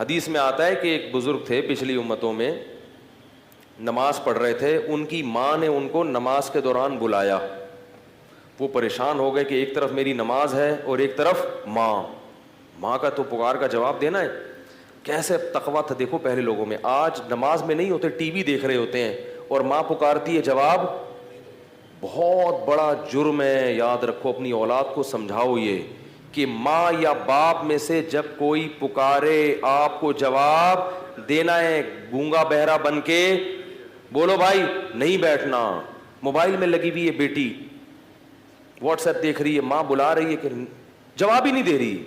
حدیث میں آتا ہے کہ ایک بزرگ تھے پچھلی امتوں میں, نماز پڑھ رہے تھے, ان کی ماں نے ان کو نماز کے دوران بلایا. وہ پریشان ہو گئے کہ ایک طرف میری نماز ہے اور ایک طرف ماں کا تو پکار کا جواب دینا ہے. کیسے تقویٰ تھا دیکھو پہلے لوگوں میں. آج نماز میں نہیں ہوتے, ٹی وی دیکھ رہے ہوتے ہیں اور ماں پکارتی ہے, جواب. بہت بڑا جرم ہے, یاد رکھو, اپنی اولاد کو سمجھاؤ یہ کہ ماں یا باپ میں سے جب کوئی پکارے آپ کو جواب دینا ہے. گونگا بہرا بن کے بولو بھائی نہیں بیٹھنا. موبائل میں لگی ہوئی ہے بیٹی, واٹس ایپ دیکھ رہی ہے, ماں بلا رہی ہے کہ جواب ہی نہیں دے رہی.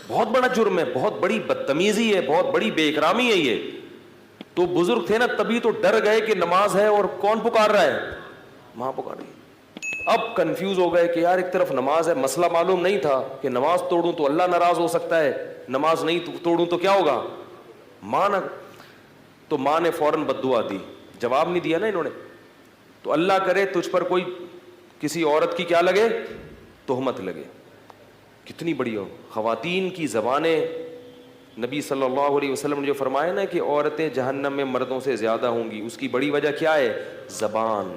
بہت بڑا جرم ہے, بہت بڑی بدتمیزی ہے, بہت بڑی بے اکرامی ہے یہ. تو بزرگ تھے نا, تبھی تو ڈر گئے کہ نماز ہے اور کون پکار رہا ہے, ماں پکار رہی ہے. اب کنفیوز ہو گئے کہ یار ایک طرف نماز ہے. مسئلہ معلوم نہیں تھا کہ نماز توڑوں تو اللہ ناراض ہو سکتا ہے, نماز نہیں توڑوں تو کیا ہوگا, ماں نہ. تو ماں نے فوراً بد دعا دی, جواب نہیں دیا نا انہوں نے. تو اللہ کرے تجھ پر کوئی کسی عورت کی کیا لگے, تہمت لگے. کتنی بڑی ہو. خواتین کی زبانیں, نبی صلی اللہ علیہ وسلم نے جو فرمایا نا کہ عورتیں جہنم میں مردوں سے زیادہ ہوں گی, اس کی بڑی وجہ کیا ہے, زبان.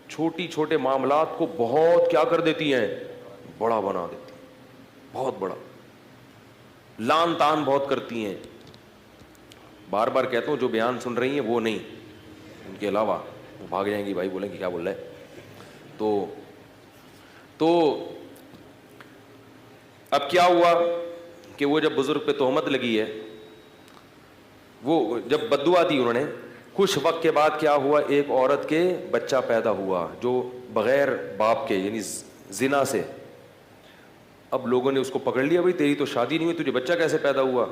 چھوٹی چھوٹے معاملات کو بہت کیا کر دیتی ہیں, بڑا بنا دیتی ہیں, بہت بڑا. لان تان بہت کرتی ہیں. بار بار کہتا ہوں جو بیان سن رہی ہیں وہ نہیں, ان کے علاوہ وہ بھاگ جائیں گی, بھائی بولیں گے کیا بول رہا ہے. تو اب کیا ہوا کہ وہ جب بزرگ پہ تہمت لگی ہے, وہ جب بد دعا دی انہوں نے, کچھ وقت کے بعد کیا ہوا, ایک عورت کے بچہ پیدا ہوا جو بغیر باپ کے یعنی زنا سے. اب لوگوں نے اس کو پکڑ لیا, بھائی تیری تو شادی نہیں ہوئی, تجھے بچہ کیسے پیدا ہوا.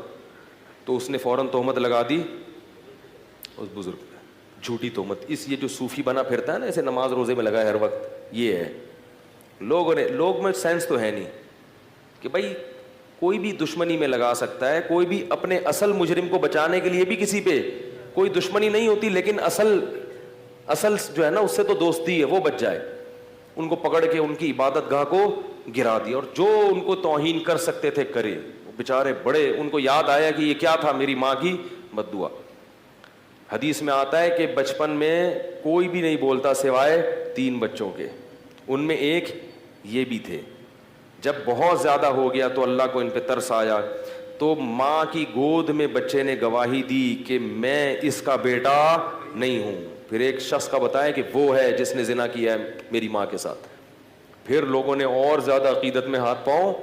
تو اس نے فوراً تہمت لگا دی اس بزرگ پہ, جھوٹی تہمت. یہ جو صوفی بنا پھرتا ہے نا, ایسے نماز روزے میں لگا ہے ہر وقت, یہ ہے. لوگ میں سینس تو ہے نہیں کہ بھائی کوئی بھی دشمنی میں لگا سکتا ہے, کوئی بھی اپنے اصل مجرم کو بچانے کے لیے بھی کسی پہ کوئی دشمنی نہیں ہوتی, لیکن اصل جو ہے نا اس سے تو دوستی ہے, وہ بچ جائے. ان کو پکڑ کے ان کی عبادت گاہ کو گرا دیا, اور جو ان کو توہین کر سکتے تھے کرے. بیچارے بڑے, ان کو یاد آیا کہ یہ کیا تھا, میری ماں کی بد دعا. حدیث میں آتا ہے کہ بچپن میں کوئی بھی نہیں بولتا سوائے 3 بچوں کے, ان میں ایک یہ بھی تھے. جب بہت زیادہ ہو گیا تو اللہ کو ان پہ ترس آیا, تو ماں کی گود میں بچے نے گواہی دی کہ میں اس کا بیٹا نہیں ہوں. پھر ایک شخص کا بتایا کہ وہ ہے جس نے زنا کیا ہے میری ماں کے ساتھ. پھر لوگوں نے اور زیادہ عقیدت میں ہاتھ پاؤں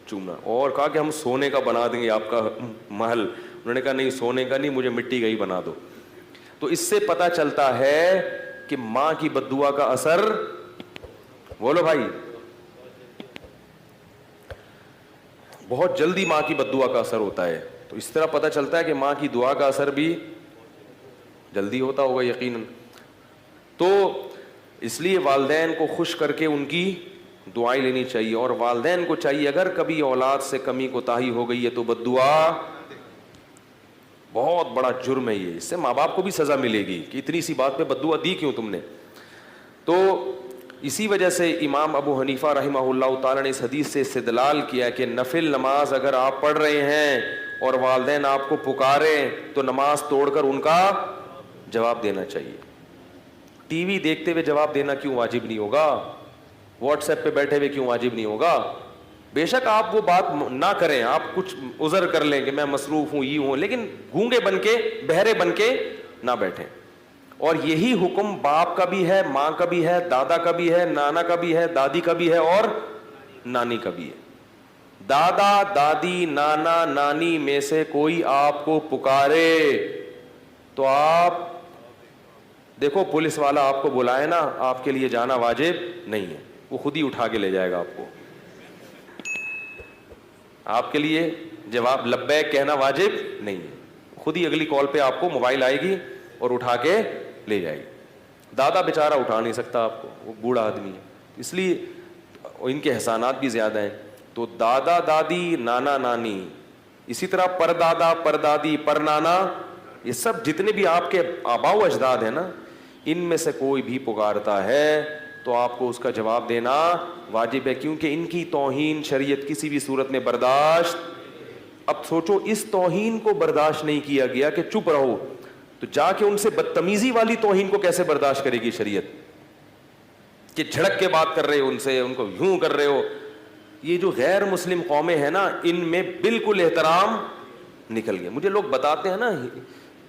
چومنا, اور کہا کہ ہم سونے کا بنا دیں گے آپ کا محل. انہوں نے کہا نہیں, سونے کا نہیں, مجھے مٹی کا ہی بنا دو. تو اس سے پتہ چلتا ہے کہ ماں کی بد دعا کا اثر, بولو بھائی, بہت جلدی ماں کی بد دعا کا اثر ہوتا ہے. تو اس طرح پتہ چلتا ہے کہ ماں کی دعا کا اثر بھی جلدی ہوتا ہوگا یقیناً. تو اس لیے والدین کو خوش کر کے ان کی دعائیں لینی چاہیے, اور والدین کو چاہیے اگر کبھی اولاد سے کمی کوتاہی ہو گئی ہے تو بد دعا بہت بڑا جرم ہے یہ, اس سے ماں باپ کو بھی سزا ملے گی کہ اتنی سی بات پہ بد دعا دی کیوں تم نے. تو اسی وجہ سے امام ابو حنیفہ رحمہ اللہ تعالیٰ نے اس حدیث سے استدلال کیا کہ نفل نماز اگر آپ پڑھ رہے ہیں اور والدین آپ کو پکاریں تو نماز توڑ کر ان کا جواب دینا چاہیے. ٹی وی دیکھتے ہوئے جواب دینا کیوں واجب نہیں ہوگا, واٹس ایپ پہ بیٹھے ہوئے کیوں واجب نہیں ہوگا. بے شک آپ وہ بات نہ کریں, آپ کچھ عذر کر لیں کہ میں مصروف ہوں, یہ ہوں, لیکن گونگے بن کے بہرے بن کے نہ بیٹھیں. اور یہی حکم باپ کا بھی ہے, ماں کا بھی ہے, دادا کا بھی ہے, نانا کا بھی ہے, دادی کا بھی ہے اور نانی کا بھی ہے. دادا دادی نانا نانی میں سے کوئی آپ کو پکارے تو آپ دیکھو, پولیس والا آپ کو بلائے نا, آپ کے لیے جانا واجب نہیں ہے, وہ خود ہی اٹھا کے لے جائے گا آپ کو. آپ کے لیے جواب لبیک کہنا واجب نہیں ہے, خود ہی اگلی کال پہ آپ کو موبائل آئے گی اور اٹھا کے لے جائے گی. دادا بیچارہ اٹھا نہیں سکتا آپ کو, وہ بوڑھا آدمی ہے, اس لیے ان کے احسانات بھی زیادہ ہیں. تو دادا دادی نانا نانی, اسی طرح پر دادا پر دادی پر نانا, یہ سب جتنے بھی آپ کے آباء و اجداد ہیں نا, ان میں سے کوئی بھی پکارتا ہے تو آپ کو اس کا جواب دینا واجب ہے, کیونکہ ان کی توہین شریعت کسی بھی صورت میں برداشت. اب سوچو اس توہین کو برداشت نہیں کیا گیا کہ چپ رہو, تو جا کے ان سے بدتمیزی والی توہین کو کیسے برداشت کرے گی شریعت, کہ جھڑک کے بات کر رہے ہو ان سے, ان کو یوں کر رہے ہو. یہ جو غیر مسلم قومیں ہیں نا, ان میں بالکل احترام نکل گیا. مجھے لوگ بتاتے ہیں نا,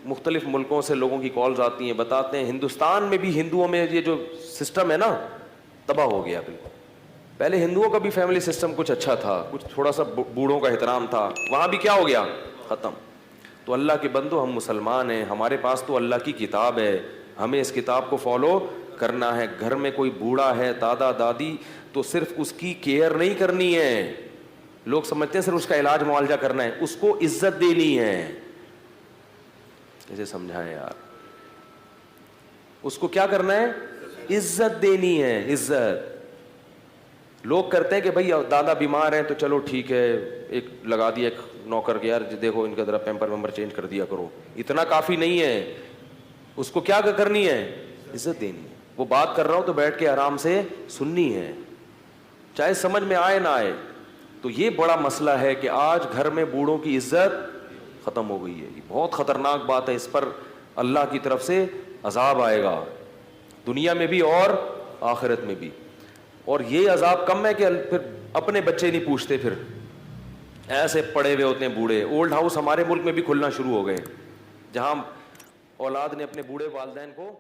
مختلف ملکوں سے لوگوں کی کالز آتی ہیں, بتاتے ہیں ہندوستان میں بھی ہندوؤں میں یہ جو سسٹم ہے نا تباہ ہو گیا بالکل. پہلے ہندوؤں کا بھی فیملی سسٹم کچھ اچھا تھا, کچھ تھوڑا سا بوڑھوں کا احترام تھا, وہاں بھی کیا ہو گیا, ختم. تو اللہ کے بندو, ہم مسلمان ہیں, ہمارے پاس تو اللہ کی کتاب ہے, ہمیں اس کتاب کو فالو کرنا ہے. گھر میں کوئی بوڑھا ہے, دادا دادی, تو صرف اس کی کیئر نہیں کرنی ہے. لوگ سمجھتے ہیں صرف اس کا علاج معالجہ کرنا ہے, اس کو عزت دینی ہے. کیسے سمجھائیں یار, اس کو کیا کرنا ہے, عزت دینی ہے, عزت. لوگ کرتے ہیں کہ بھائی دادا بیمار ہیں تو چلو ٹھیک ہے, ایک لگا دیا ایک نوکر کے, یار دیکھو ان کا ذرا پیمپر ویمپر چینج کر دیا کرو. اتنا کافی نہیں ہے, اس کو کیا کرنی ہے, عزت دینی ہے. وہ بات کر رہا ہوں تو بیٹھ کے آرام سے سننی ہے, چاہے سمجھ میں آئے نہ آئے. تو یہ بڑا مسئلہ ہے کہ آج گھر میں بوڑھوں کی عزت ختم ہو گئی ہے. یہ بہت خطرناک بات ہے, اس پر اللہ کی طرف سے عذاب آئے گا, دنیا میں بھی اور آخرت میں بھی. اور یہ عذاب کم ہے کہ پھر اپنے بچے نہیں پوچھتے, پھر ایسے پڑے ہوئے ہوتے ہیں بوڑھے. اولڈ ہاؤس ہمارے ملک میں بھی کھلنا شروع ہو گئے, جہاں اولاد نے اپنے بوڑھے والدین کو